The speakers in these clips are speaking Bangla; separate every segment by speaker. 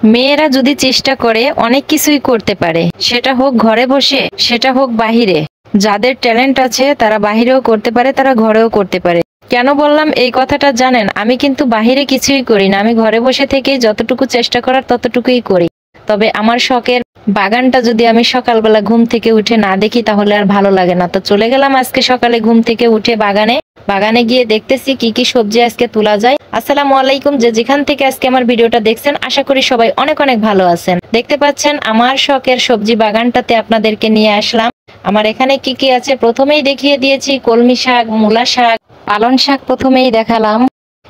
Speaker 1: মেয়েরা যদি চেষ্টা করে অনেক কিছুই করতে পারে, সেটা হোক ঘরে বসে, সেটা হোক বাহিরে। যাদের ট্যালেন্ট আছে তারা বাহিরেও করতে পারে, তারা ঘরেও করতে পারে। কেন বললাম এই কথাটা জানেন? আমি কিন্তু বাহিরে কিছুই করি না, আমি ঘরে বসে থেকে যতটুকু চেষ্টা করার ততটুকুই করি। তবে আমার শখের বাগানটা যদি আমি সকালবেলা ঘুম থেকে উঠে না দেখি তাহলে আর ভালো লাগে না। তো চলে গেলাম আজকে সকালে ঘুম থেকে উঠে বাগানে। বাগানে গিয়ে দেখতেছি কি কি সবজি আজকে তোলা যায়। আসসালামু আলাইকুম, যে যেখান থেকে আজকে আমার ভিডিওটা দেখছেন, আশা করি সবাই অনেক অনেক ভালো আছেন। দেখতে পাচ্ছেন আমার শখের সবজি বাগানটাতে আপনাদেরকে নিয়ে আসলাম। আমার এখানে কি কি আছে প্রথমেই দেখিয়ে দিয়েছি। কলমি শাক, মূলা শাক, পালং শাক প্রথমেই দেখালাম,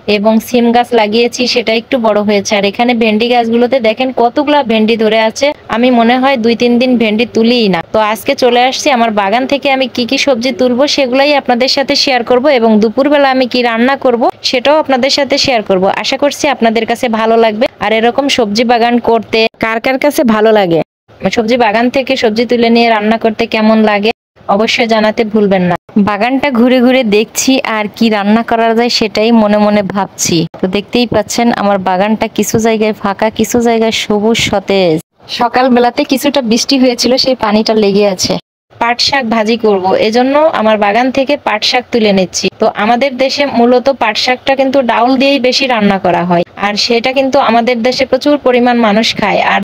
Speaker 1: এবং সিম গাছ লাগিয়েছি, সেটা একটু বড় হয়েছে। আর এখানে ভেন্ডি গাছগুলোতে দেখেন কতগুলা ভেন্ডি ধরে আছে। আমি মনে হয় 2-3 দিন ভেন্ডি তুলিই না। তো আজকে চলে আসছি আমার বাগান থেকে আমি কি কি সবজি তুলবো সেগুলাই আপনাদের সাথে শেয়ার করব, এবং দুপুরবেলা আমি কি রান্না করব সেটাও আপনাদের সাথে শেয়ার করব। আশা করছি আপনাদের কাছে ভালো লাগবে। আর এরকম সবজি বাগান করতে কার কার কাছে ভালো লাগে, সবজি বাগান থেকে সবজি তুলে নিয়ে রান্না করতে কেমন লাগে অবশ্যই জানাতে ভুলবেন না। বাগানটা ঘুরে ঘুরে দেখছি আর কি রান্না করা যায় সেটাই মনে মনে ভাবছি। তো দেখতেই পাচ্ছেন আমার বাগানটা কিছু জায়গায় ফাঁকা, কিছু জায়গায় সবুজ সতেজ। সকাল বেলাতে কিছুটা বৃষ্টি হয়েছিল, সেই পানিটা লেগে আছে। পাট শাক ভাজি করব, এজন্য আমার বাগান থেকে পাট শাক তুলে নিচ্ছি। তো আমাদের দেশে মূলত পাট শাকটা কিন্তু ডাউল দিয়েই বেশি রান্না করা হয়, আর সেটা কিন্তু আমাদের দেশে প্রচুর পরিমাণ মানুষ খায়। আর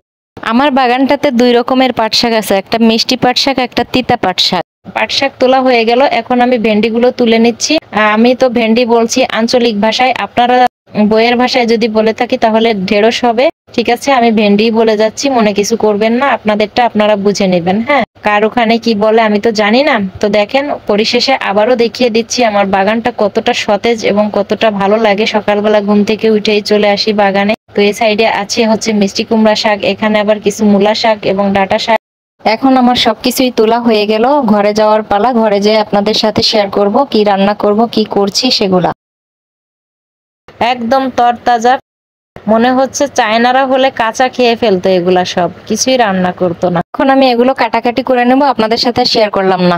Speaker 1: আমার বাগানটাতে 2 রকমের পাট শাক আছে, একটা মিষ্টি পাট শাক, একটা তিতা পাট শাক। পাট শাক তোলা হয়ে গেল, এখন আমি ভেন্ডিগুলো তুলে নিচ্ছি। আমি তো ভেন্ডি বলছি আঞ্চলিক ভাষায়, আপনারা বইয়ের ভাষায় যদি বলে থাকি তাহলে ঢেঁড়স হবে। ঠিক আছে, আমি ভেন্ডি বলে যাচ্ছি, মনে কিছু করবেন না, আপনাদেরটা আপনারা বুঝে নেবেন। হ্যাঁ, কার ওখানে কি বলে আমি তো জানি না। তো দেখেন পরিশেষে আবারও দেখিয়ে দিচ্ছি আমার বাগানটা কতটা সতেজ এবং কতটা ভালো লাগে। সকালবেলা ঘুম থেকে উঠেই চলে আসি বাগানে। তো এই সাইডে আছে হচ্ছে মিষ্টি কুমড়া শাক, এখানে আবার কিছু মূলা শাক এবং ডাঁটা শাক। এখন আমার সবকিছুই তোলা হয়ে গেল, ঘরে যাওয়ার পালা। ঘরে যেয়ে আপনাদের সাথে শেয়ার করব কি রান্না করব, কি করছি সেগুলা। একদম তরতাজা, মনে হচ্ছে চায়নারা হলে কাঁচা খেয়ে ফেলতো, এগুলা সব কিছুই রান্না করতো না। এখন আমি এগুলো কাটাকাটি করে নেব, আপনাদের সাথে শেয়ার করলাম না।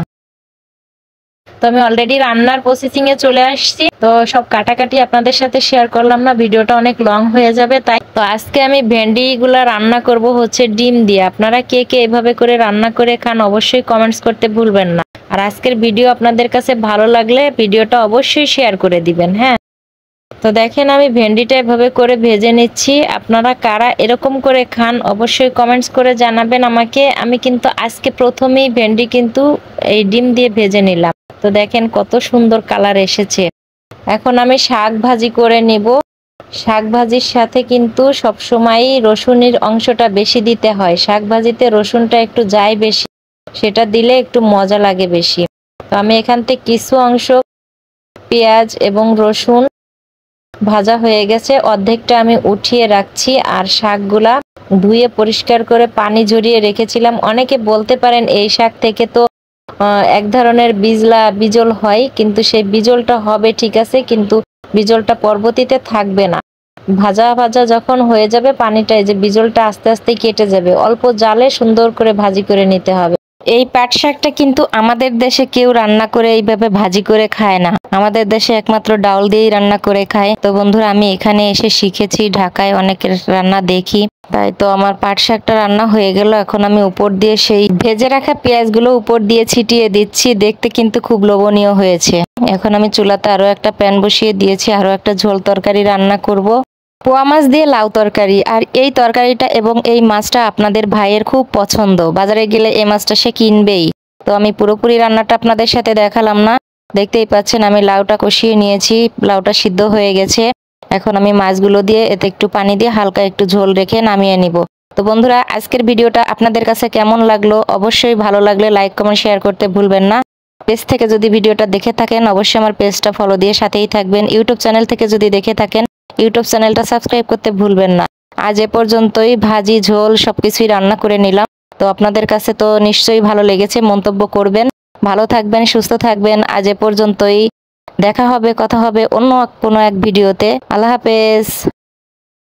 Speaker 1: তো আমি অলরেডি রান্নার প্রসেসিং এ চলে আসছি, তো সব কাটাকাটি আপনাদের সাথে শেয়ার করলাম না, ভিডিওটা অনেক লং হয়ে যাবে তাই। তো আজকে আমি ভেন্ডি গুলা রান্না করব হচ্ছে ডিম দিয়ে। আপনারা কে কে এভাবে করে রান্না করে খান অবশ্যই কমেন্টস করতে ভুলবেন না। আর আজকের ভিডিও আপনাদের কাছে ভালো লাগলে ভিডিওটা অবশ্যই শেয়ার করে দিবেন। হ্যাঁ, তো দেখেন আমি ভেন্ডিটা এভাবে করে ভেজে নিচ্ছি। আপনারা কারা এরকম করে খান অবশ্যই কমেন্টস করে জানাবেন আমাকে। আমি কিন্তু আজকে প্রথমেই ভেন্ডি কিন্তু এই ডিম দিয়ে ভেজে নিলাম। তো দেখেন কত সুন্দর কালার এসেছে। এখন আমি শাক ভাজি করে নেব। শাক ভাজির সাথে কিন্তু সবসময়ই রসুনের অংশটা বেশি দিতে হয়। শাক ভাজিতে রসুনটা একটু যায় বেশি, সেটা দিলে একটু মজা লাগে বেশি। তো আমি এখান থেকে কিছু অংশ পেঁয়াজ এবং রসুন ভাজা হয়ে গেছে, অর্ধেকটা আমি উঠিয়ে রাখছি। আর শাকগুলা ধুয়ে পরিষ্কার করে পানি ঝরিয়ে রেখেছিলাম। অনেকে বলতে পারেন এই শাক থেকে তো এক ধরনের বিজল হয়, কিন্তু সেই বিজলটা হবে ঠিক আছে, কিন্তু বিজলটা পরবর্তীতে থাকবে না। ভাজা ভাজা যখন হয়ে যাবে পানিটা, এই যে বিজলটা আস্তে আস্তে কেটে যাবে। অল্প জালে সুন্দর করে ভাজি করে নিতে হবে। এই পাট শাকটা কিন্তু আমাদের দেশে কেউ রান্না করে এইভাবে ভাজি করে খায় না, আমাদের দেশে একমাত্র ডাউল দিয়েই রান্না করে খায়। তো বন্ধুরা আমি এখানে এসে শিখেছি, ঢাকায় অনেকের রান্না দেখি, তাই তো আমার পাট শাকটা রান্না হয়ে গেল। এখন আমি উপর দিয়ে সেই ভেজে রাখা পেঁয়াজগুলো উপর দিয়ে ছিটিয়ে দিচ্ছি, দেখতে কিন্তু খুব লোভনীয় হয়েছে। এখন আমি চুলাতে আরো একটা প্যান বসিয়ে দিয়েছি, আরো একটা ঝোল তরকারি রান্না করব, পোয়া মাছ দিয়ে লাউ তরকারি। আর এই তরকারিটা এবং এই মাছটা আপনাদের ভাইয়ের খুব পছন্দ, বাজারে গেলে এই মাছটা সে কিনবেই। তো আমি পুরোপুরি রান্নাটা আপনাদের সাথে দেখালাম না, দেখতেই পাচ্ছেন আমি লাউটা কষিয়ে নিয়েছি, লাউটা সিদ্ধ হয়ে গেছে। এখন আমি মাছগুলো দিয়ে এতে একটু পানি দিয়ে হালকা একটু ঝোল রেখে নামিয়ে নিব। তো বন্ধুরা আজকের ভিডিওটা আপনাদের কাছে কেমন লাগলো অবশ্যই ভালো লাগলে লাইক কমেন্ট শেয়ার করতে ভুলবেন না। পেজ থেকে যদি ভিডিওটা দেখে থাকেন অবশ্যই আমার পেজটা ফলো দিয়ে সাথেই থাকবেন। ইউটিউব চ্যানেল থেকে যদি দেখে থাকেন ইউটিউব চ্যানেলটা সাবস্ক্রাইব করতে ভুলবেন না। আজ এ পর্যন্তই, ভাজি ঝোল সবকিছুই রান্না করে নিলাম। তো আপনাদের কাছে তো নিশ্চয়ই ভালো লেগেছে, মন্তব্য করবেন। ভালো থাকবেন, সুস্থ থাকবেন। আজ এ পর্যন্তই, দেখা হবে, কথা হবে অন্য কোনো এক ভিডিওতে। আল্লাহ হাফেজ।